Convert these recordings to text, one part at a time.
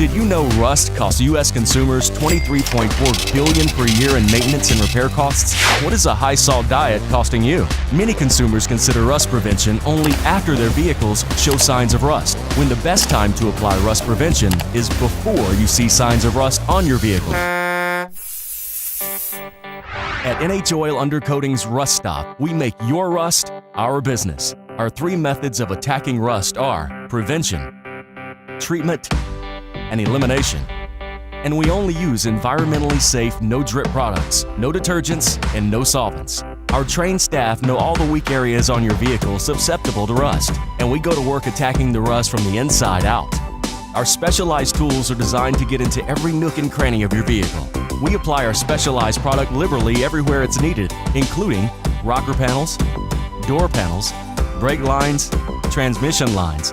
Did you know rust costs U.S. consumers $23.4 billion per year in maintenance and repair costs? What is a high-salt diet costing you? Many consumers consider rust prevention only after their vehicles show signs of rust, when the best time to apply rust prevention is before you see signs of rust on your vehicle. At NH Oil Undercoating's Rust Stop, we make your rust our business. Our 3 methods of attacking rust are prevention, treatment, and elimination. And we only use environmentally safe, no-drip products, no detergents, and no solvents. Our trained staff know all the weak areas on your vehicle susceptible to rust, and we go to work attacking the rust from the inside out. Our specialized tools are designed to get into every nook and cranny of your vehicle. We apply our specialized product liberally everywhere it's needed, including rocker panels, door panels, brake lines, transmission lines,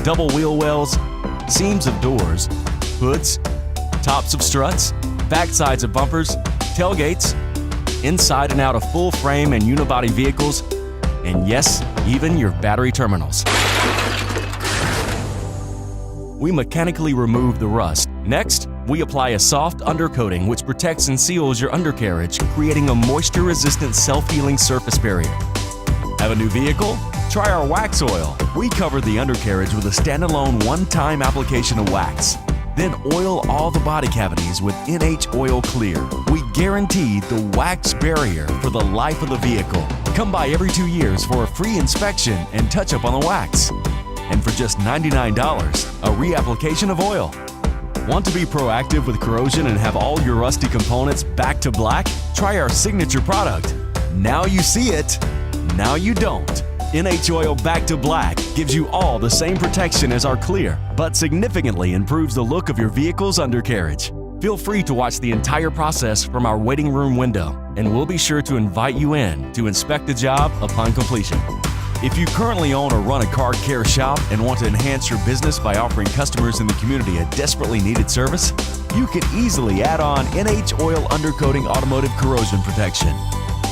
double wheel wells, seams of doors, hoods, tops of struts, backsides of bumpers, tailgates, inside and out of full frame and unibody vehicles, and yes, even your battery terminals. We mechanically remove the rust. Next, we apply a soft undercoating which protects and seals your undercarriage, creating a moisture-resistant, self-healing surface barrier. Have a new vehicle? Try our wax oil. We cover the undercarriage with a standalone one-time application of wax. Then oil all the body cavities with NH Oil Clear. We guarantee the wax barrier for the life of the vehicle. Come by every 2 years for a free inspection and touch-up on the wax. And for just $99, a reapplication of oil. Want to be proactive with corrosion and have all your rusty components back to black? Try our signature product. Now you see it, now you don't. NH Oil Back to Black gives you all the same protection as our Clear, but significantly improves the look of your vehicle's undercarriage. Feel free to watch the entire process from our waiting room window, and we'll be sure to invite you in to inspect the job upon completion. If you currently own or run a car care shop and want to enhance your business by offering customers in the community a desperately needed service, you can easily add on NH Oil Undercoating Automotive Corrosion Protection.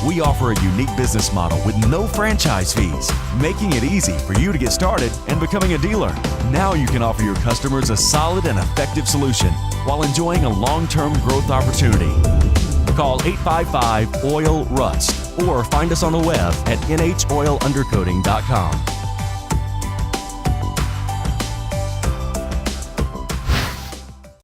We offer a unique business model with no franchise fees, making it easy for you to get started and becoming a dealer. Now you can offer your customers a solid and effective solution while enjoying a long-term growth opportunity. Call 855-OIL-RUST or find us on the web at nhoilundercoating.com.